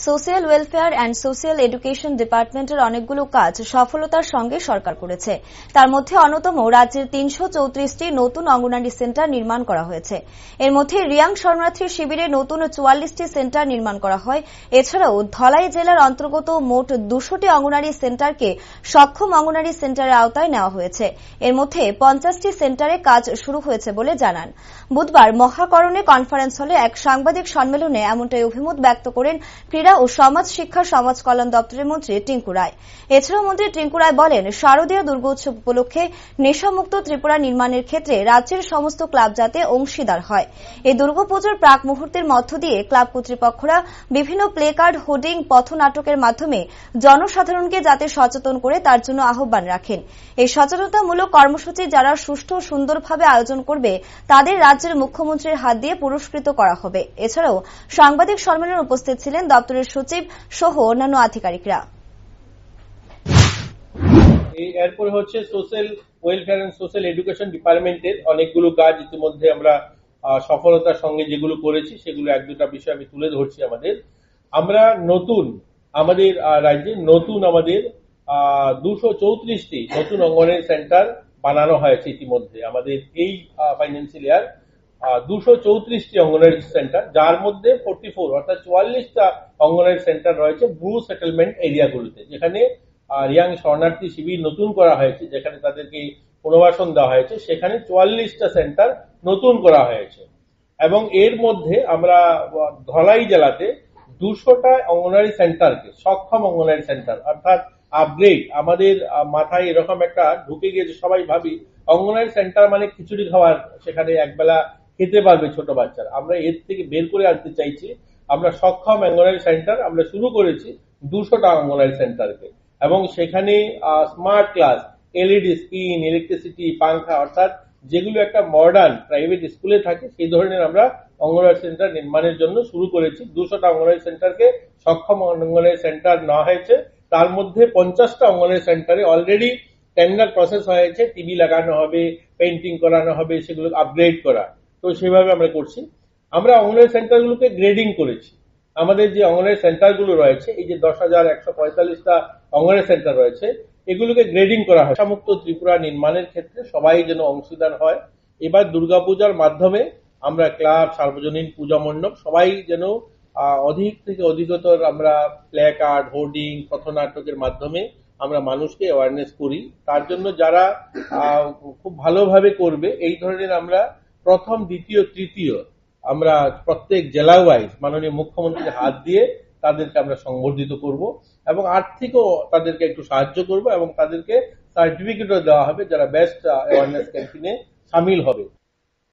Social welfare and social education ডিপার্টমেন্টের অনেকগুলো কাজ সফলতার সঙ্গে সরকার করেছে। তার মধ্যে অন্যতম রাজ্যের ৩৩৪টি নতুন অঙ্গনারী সেন্টার নির্মাণ করা হয়েছে। এর মধ্যে রিয়াং শরণার্থী শিবিরে নতুন ৪৪টি সেন্টার নির্মাণ করা হয়। এছাড়াও ধলাই জেলার অন্তর্গত মোট ২০০টি অঙ্গনারী সেন্টারকে সক্ষম অঙ্গনারী সেন্টারের আওতায় নেওয়া হয়েছে। এর মধ্যে ৫০টি সেন্টারে কাজ শুরু হয়েছে বলে জানান। বুধবার মহাকরণে কনফারেন্স হলে এক সাংবাদিক সম্মেলনে এমনটাই অভিমত ব্যক্ত করেন ক্রীড়া ও সমাজ শিক্ষা সমাজ কল্যাণ দপ্তরের মন্ত্রী টিঙ্কু রায়। এছাড়াও মন্ত্রী টিঙ্কু রায় বলেন, শারদীয় দুর্গোৎসব উপলক্ষে নেশামুক্ত ত্রিপুরা নির্মাণের ক্ষেত্রে রাজ্যের সমস্ত ক্লাব যাতে অংশীদার হয়। এই দুর্গাপুজোর প্রাক মুহূর্তের মধ্য দিয়ে ক্লাব কর্তৃপক্ষরা বিভিন্ন প্লে কার্ড, হোর্ডিং, পথনাটকের মাধ্যমে জনসাধারণকে যাতে সচেতন করে তার জন্য আহ্বান রাখেন। এই সচেতনতামূলক কর্মসূচি যারা সুষ্ঠু ও সুন্দরভাবে আয়োজন করবে তাদের রাজ্যের মুখ্যমন্ত্রীর হাত দিয়ে পুরস্কৃত করা হবে। এছাড়াও সাংবাদিক সম্মেলনে উপস্থিত ছিলেন দপ্তরের সচিব সহ অন্যান্য আধিকারিকরা। এরপরে হচ্ছে social welfare and social education ডিপার্টমেন্টের অনেকগুলো কাজ ইতিমধ্যে আমরা সফলতার সঙ্গে যেগুলো করেছি সেগুলো এক দুটা বিষয় আমি তুলে ধরছি। আমরা আমাদের রাজ্যে আমাদের ২৩৪টি নতুন অঙ্গনওয়াড়ি সেন্টার বানানো হয়েছে ইতিমধ্যে। আমাদের এই ফাইন্যান্সিয়াল ইয়ার ২৩৪টি অঙ্গনওয়াড়ি সেন্টার, যার মধ্যে 44 অর্থাৎ ৪৪টা অঙ্গনওয়াড়ি সেন্টার রয়েছে ব্লু সেটেলমেন্ট এরিয়াগুলোতে, যেখানে রিয়াং শরণার্থী শিবির নতুন করা হয়েছে, যেখানে তাদেরকে পুনর্বাসন দেওয়া হয়েছে। সেখানে ৪৪টা সেন্টার নতুন করা হয়েছে এবং এর মধ্যে আমরা ধলাই জেলাতে ২০০টা অঙ্গনওয়াড়ি সেন্টারকে সক্ষম অঙ্গনওয়াড়ি সেন্টার অর্থাৎ আপগ্রেড। আমাদের মাথায় এরকম একটা ঢুকে গিয়েছে, সবাই ভাবি অঙ্গনওয়াড়ি সেন্টার মানে খিচুড়ি খাওয়ার, সেখানে একবেলা খেতে পারবে ছোট বাচ্চারা। আমরা এর থেকে বের করে আনতে চাইছি। আমরা সক্ষম অঙ্গনওয়াড়ি সেন্টার আমরা শুরু করেছি ২০০টা অঙ্গনওয়াড়ি সেন্টারকে, এবং সেখানে smart class, LED screen, electricity, পাংখা অর্থাৎ যেগুলো একটা মডার্ন প্রাইভেট স্কুলে থাকে সেই ধরনের আমরা অঙ্গনওয়াড়ি সেন্টার নির্মাণের জন্য শুরু করেছি। ২০০টা অঙ্গনওয়াড়ি সেন্টারকে সক্ষম অঙ্গনওয়াড়ি সেন্টার নেওয়া হয়েছে। তার মধ্যে ৫০টা অঙ্গনওয়াড়ি সেন্টারে অলরেডি টেন্ডার প্রসেস হয়েছে, টিভি লাগানো হবে, পেইন্টিং করানো হবে, সেগুলো আপগ্রেড করা। তো সেভাবে আমরা করছি। আমরা অঙ্গনওয়াড়ি সেন্টারগুলোকে গ্রেডিং করেছি। আমাদের যে অঙ্গনওয়াড়ি সেন্টারগুলো রয়েছে, এই যে ১০,১৪৫টা অঙ্গনওয়াড়ি সেন্টার রয়েছে, এগুলোকে গ্রেডিং করা হয় নেশামুক্ত ত্রিপুরা নির্মাণের ক্ষেত্রে সবাই যেন অংশীদার হয়। এবার দুর্গাপূজার মাধ্যমে আমরা ক্লাব, সার্বজনীন পূজা মণ্ডপ সবাই যেন অধিক থেকে অধিকতর আমরা প্লে কার্ড, হোর্ডিং, পথনাটকের মাধ্যমে আমরা মানুষকে অ্যাওয়ারনেস করি। তার জন্য যারা খুব ভালোভাবে করবে এই ধরনের আমরা প্রথম, দ্বিতীয়, তৃতীয় আমরা প্রত্যেক জেলা ওয়াইজ মাননীয় মুখ্যমন্ত্রীর হাত দিয়ে তাদেরকে আমরা সংবর্ধিত করব এবং আর্থিকও তাদেরকে একটু সাহায্য করব এবং তাদেরকে সার্টিফিকেটও দেওয়া হবে যারা বেস্ট অ্যাওয়ারনেস ক্যাম্পেইনে সামিল হবে।